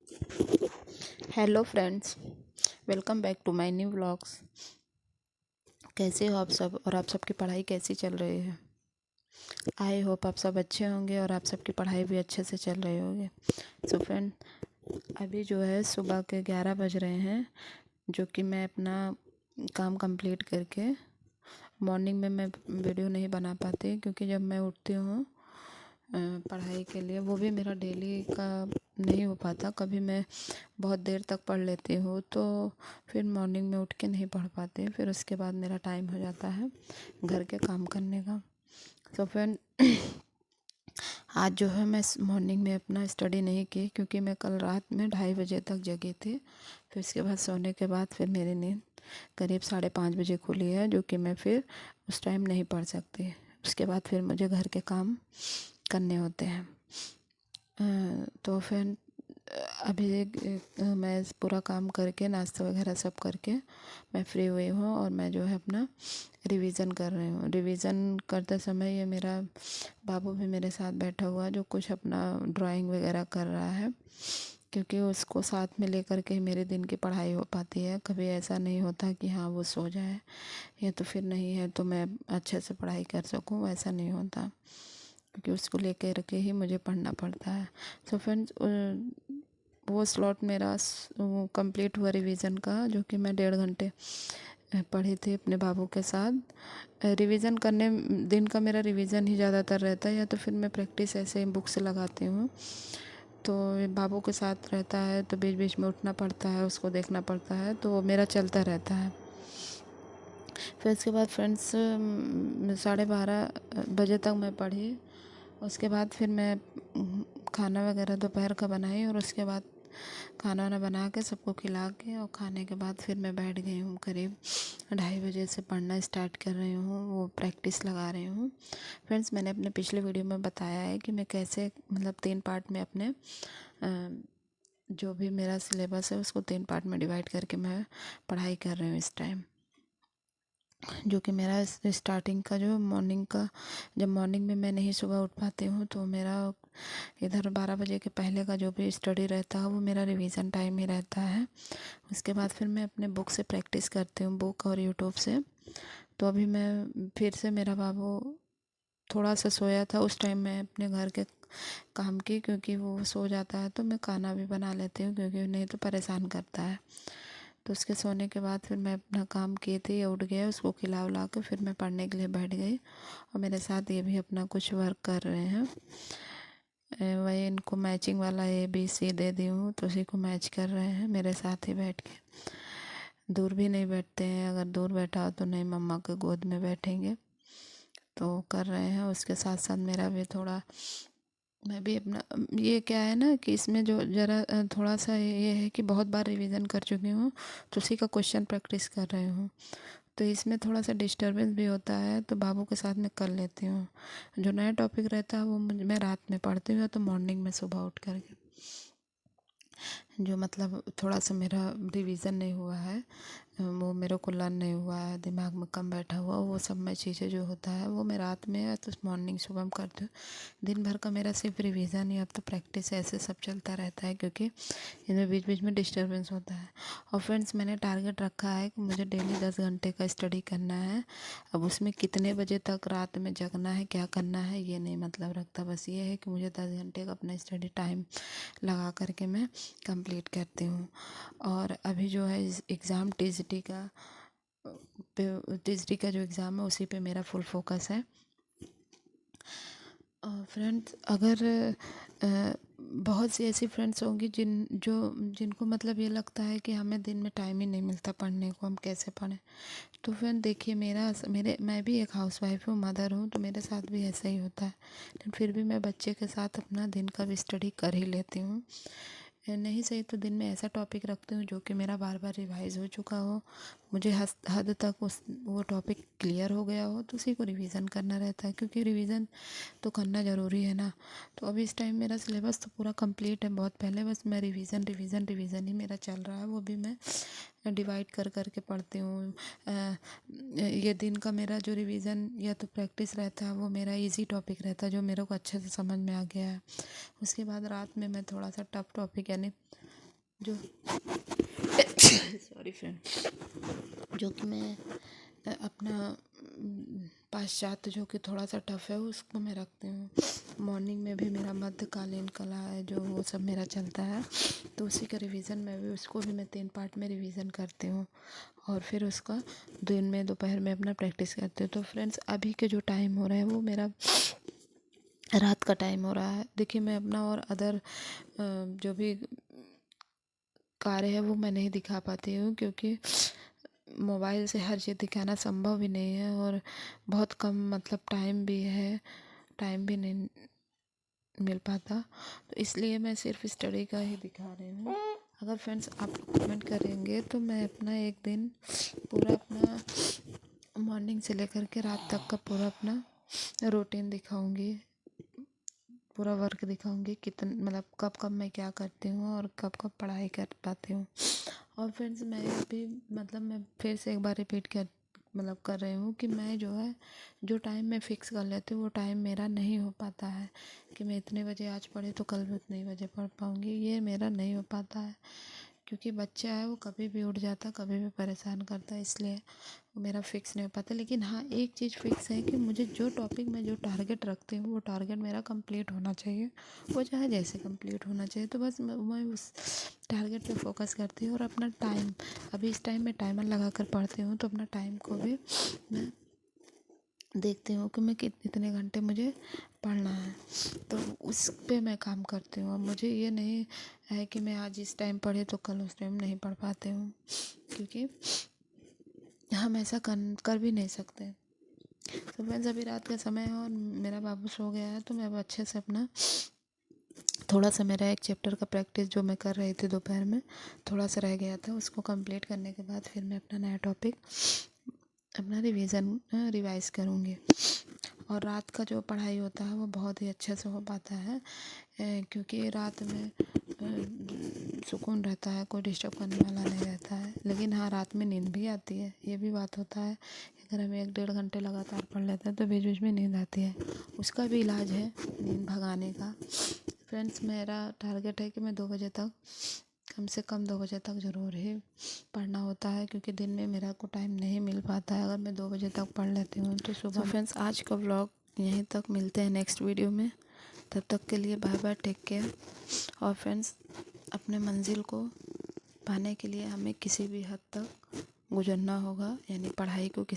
Hello friends, welcome back to my new vlogs. कैसे हो आप सब और आप सबकी पढ़ाई कैसी चल रही है। आई होप आप सब अच्छे होंगे और आप सबकी पढ़ाई भी अच्छे से चल रही होगी। सो फ्रेंड, अभी जो है सुबह के 11 बज रहे हैं, जो कि मैं अपना काम कंप्लीट करके मॉर्निंग में मैं वीडियो नहीं बना पाती, क्योंकि जब मैं उठती हूँ पढ़ाई के लिए, वो भी मेरा डेली का नहीं हो पाता। कभी मैं बहुत देर तक पढ़ लेती हूँ तो फिर मॉर्निंग में उठ के नहीं पढ़ पाती, फिर उसके बाद मेरा टाइम हो जाता है घर के काम करने का। तो फिर आज जो है मैं मॉर्निंग में अपना स्टडी नहीं की, क्योंकि मैं कल रात में 2:30 बजे तक जगी थी। फिर उसके बाद सोने के बाद फिर मेरी नींद करीब 5:30 बजे खुली है, जो कि मैं फिर उस टाइम नहीं पढ़ सकती। उसके बाद फिर मुझे घर के काम करने होते हैं। तो फिर अभी मैं पूरा काम करके नाश्ता वगैरह सब करके मैं फ्री हुई हूँ, और मैं जो है अपना रिवीज़न कर रही हूँ। रिवीज़न करते समय ये मेरा बाबू भी मेरे साथ बैठा हुआ है, जो कुछ अपना ड्राइंग वगैरह कर रहा है, क्योंकि उसको साथ में लेकर के ही मेरे दिन की पढ़ाई हो पाती है। कभी ऐसा नहीं होता कि हाँ वो सो जाए या तो फिर नहीं है तो मैं अच्छे से पढ़ाई कर सकूँ, ऐसा नहीं होता, क्योंकि उसको लेकर के ही मुझे पढ़ना पड़ता है। सो फ्रेंड्स, वो स्लॉट मेरा कंप्लीट हुआ रिवीज़न का, जो कि मैं 1.5 घंटे पढ़ी थी अपने बाबू के साथ। रिवीज़न करने दिन का मेरा रिवीज़न ही ज़्यादातर रहता है, या तो फिर मैं प्रैक्टिस ऐसे बुक से लगाती हूँ। तो बाबू के साथ रहता है तो बीच बीच में उठना पड़ता है, उसको देखना पड़ता है, तो वो मेरा चलता रहता है। फिर उसके बाद फ्रेंड्स 12:30 बजे तक मैं पढ़ी। उसके बाद फिर मैं खाना वगैरह दोपहर का बनाई, और उसके बाद खाना वाना बना के सबको खिला के और खाने के बाद फिर मैं बैठ गई हूँ। करीब 2:30 बजे से पढ़ना स्टार्ट कर रही हूँ, वो प्रैक्टिस लगा रही हूँ। फ्रेंड्स, मैंने अपने पिछले वीडियो में बताया है कि मैं कैसे मतलब 3 पार्ट में अपने जो भी मेरा सिलेबस है उसको 3 पार्ट में डिवाइड करके मैं पढ़ाई कर रही हूँ इस टाइम। जो कि मेरा स्टार्टिंग का जो मॉर्निंग का, जब मॉर्निंग में मैं नहीं सुबह उठ पाती हूँ तो मेरा इधर 12 बजे के पहले का जो भी स्टडी रहता है वो मेरा रिवीजन टाइम ही रहता है। उसके बाद फिर मैं अपने बुक से प्रैक्टिस करती हूँ, बुक और यूट्यूब से। तो अभी मैं फिर से, मेरा बाबू थोड़ा सा सोया था, उस टाइम मैं अपने घर के काम की, क्योंकि वो सो जाता है तो मैं खाना भी बना लेती हूँ, क्योंकि नहीं तो परेशान करता है। तो उसके सोने के बाद फिर मैं अपना काम किए थे, ये उठ गया, उसको खिला उला के फिर मैं पढ़ने के लिए बैठ गई, और मेरे साथ ये भी अपना कुछ वर्क कर रहे हैं। वही इनको मैचिंग वाला ABC दे दी हूँ, तो उसी को मैच कर रहे हैं मेरे साथ ही बैठ के। दूर भी नहीं बैठते हैं, अगर दूर बैठा हो तो नहीं, मम्मा के गोद में बैठेंगे, तो कर रहे हैं। उसके साथ साथ मेरा भी थोड़ा, मैं भी अपना, ये क्या है ना कि इसमें जो ज़रा थोड़ा सा ये है कि बहुत बार रिवीजन कर चुकी हूँ, तो उसी का क्वेश्चन प्रैक्टिस कर रही हूँ, तो इसमें थोड़ा सा डिस्टरबेंस भी होता है, तो बाबू के साथ मैं कर लेती हूँ। जो नया टॉपिक रहता है वो मैं रात में पढ़ती हूँ, या तो मॉर्निंग में सुबह उठ करके। जो मतलब थोड़ा सा मेरा रिवीजन नहीं हुआ है, वो मेरे को लर्न नहीं हुआ है, दिमाग में कम बैठा हुआ, वो सब मैं चीज़ें जो होता है वो मैं रात में या तो मॉर्निंग सुबह में करती हूँ। दिन भर का मेरा सिर्फ रिवीजन या तो प्रैक्टिस ऐसे सब चलता रहता है, क्योंकि इनमें बीच बीच में डिस्टरबेंस होता है। और फ्रेंड्स, मैंने टारगेट रखा है कि मुझे डेली 10 घंटे का स्टडी करना है। अब उसमें कितने बजे तक रात में जगना है, क्या करना है, ये नहीं मतलब रखता, बस ये है कि मुझे 10 घंटे का अपना स्टडी टाइम लगा करके मैं कंप्लीट करती हूँ। और अभी जो है एग्ज़ाम TGT का, TGT का जो एग्ज़ाम है उसी पे मेरा फुल फोकस है। फ्रेंड्स, अगर बहुत सी ऐसी फ्रेंड्स होंगी जिनको मतलब ये लगता है कि हमें दिन में टाइम ही नहीं मिलता पढ़ने को, हम कैसे पढ़ें। तो फ्रेंड देखिए, मैं भी एक हाउसवाइफ हूँ, मदर हूँ, तो मेरे साथ भी ऐसा ही होता है, लेकिन फिर भी मैं बच्चे के साथ अपना दिन का भी स्टडी कर ही लेती हूँ। नहीं सही तो दिन में ऐसा टॉपिक रखती हूँ जो कि मेरा बार बार रिवाइज़ हो चुका हो, मुझे हद तक उस वो टॉपिक क्लियर हो गया हो, तो उसी को रिवीज़न करना रहता है, क्योंकि रिवीज़न तो करना ज़रूरी है ना। तो अभी इस टाइम मेरा सिलेबस तो पूरा कंप्लीट है बहुत पहले, बस मैं रिवीज़न रिवीज़न रिवीज़न ही मेरा चल रहा है, वो भी मैं डिवाइड कर कर के पढ़ती हूँ। ये दिन का मेरा जो रिवीजन या तो प्रैक्टिस रहता है वो मेरा इजी टॉपिक रहता है जो मेरे को अच्छे से समझ में आ गया है। उसके बाद रात में मैं थोड़ा सा टफ टॉपिक यानी जो सॉरी फ्रेंड, जो कि मैं अपना पाश्चात्य जो कि थोड़ा सा टफ है उसको मैं रखती हूँ। मॉर्निंग में भी मेरा मध्यकालीन कला है जो वो सब मेरा चलता है, तो उसी का रिवीजन मैं भी उसको भी मैं 3 पार्ट में रिवीजन करती हूँ और फिर उसका दिन में दोपहर में अपना प्रैक्टिस करती हूँ। तो फ्रेंड्स अभी के जो टाइम हो रहा है वो मेरा रात का टाइम हो रहा है। देखिए मैं अपना और अदर जो भी कार्य है वो मैं नहीं दिखा पाती हूँ क्योंकि मोबाइल से हर चीज़ दिखाना संभव भी नहीं है और बहुत कम मतलब टाइम भी नहीं मिल पाता, तो इसलिए मैं सिर्फ स्टडी का ही दिखा रही हूँ। अगर फ्रेंड्स आप कमेंट करेंगे तो मैं अपना एक दिन पूरा अपना मॉर्निंग से लेकर के रात तक का पूरा अपना रूटीन दिखाऊंगी, पूरा वर्क दिखाऊंगी कितन मतलब कब कब मैं क्या करती हूँ और कब कब पढ़ाई कर पाती हूँ। और फ्रेंड्स मैं भी मतलब मैं फिर से एक बार रिपीट कर रही हूँ कि मैं जो है जो टाइम मैं फ़िक्स कर लेती हूँ वो टाइम मेरा नहीं हो पाता है कि मैं इतने बजे आज पढ़े तो कल भी उतने ही बजे पढ़ पाऊँगी, ये मेरा नहीं हो पाता है क्योंकि बच्चा है वो कभी भी उठ जाता कभी भी परेशान करता है, इसलिए वो मेरा फ़िक्स नहीं हो पाता। लेकिन हाँ एक चीज़ फ़िक्स है कि मुझे जो टॉपिक में जो टारगेट रखती हूँ वो टारगेट मेरा कंप्लीट होना चाहिए, वो चाहे जैसे कंप्लीट होना चाहिए। तो बस मैं उस टारगेट पे फोकस करती हूँ और अपना टाइम अभी इस टाइम में टाइमर लगा कर पढ़ती हूँ तो अपना टाइम को भी मैं देखती हूँ कि मैं कितने घंटे मुझे पढ़ना है, तो उस पे मैं काम करती हूँ। अब मुझे ये नहीं है कि मैं आज इस टाइम पढ़े तो कल उस टाइम नहीं पढ़ पाते हूँ क्योंकि हम ऐसा कर भी नहीं सकते। तो फ्रेंड्स अभी रात का समय है और मेरा बाबू सो गया है तो मैं अब अच्छे से अपना थोड़ा सा मेरा एक चैप्टर का प्रैक्टिस जो मैं कर रही थी दोपहर में थोड़ा सा रह गया था, उसको कंप्लीट करने के बाद फिर मैं अपना नया टॉपिक अपना रिवाइज़ करूँगी। और रात का जो पढ़ाई होता है वो बहुत ही अच्छे से हो पाता है क्योंकि रात में सुकून रहता है, कोई डिस्टर्ब करने वाला नहीं रहता है। लेकिन हाँ रात में नींद भी आती है, ये भी बात होता है। अगर हम 1-1.5 घंटे लगातार पढ़ लेते हैं तो बीच बीच में नींद आती है, उसका भी इलाज है नींद भगाने का। फ्रेंड्स मेरा टारगेट है कि मैं 2 बजे तक कम से कम 2 बजे तक ज़रूर ही पढ़ना होता है क्योंकि दिन में मेरा को टाइम नहीं मिल पाता है। अगर मैं 2 बजे तक पढ़ लेती हूँ तो सुबह। तो फ्रेंड्स आज का व्लॉग यहीं तक, मिलते हैं नेक्स्ट वीडियो में, तब तक के लिए बाय बाय, टेक केयर। और फ्रेंड्स अपने मंजिल को पाने के लिए हमें किसी भी हद तक गुजरना होगा, यानी पढ़ाई को किसी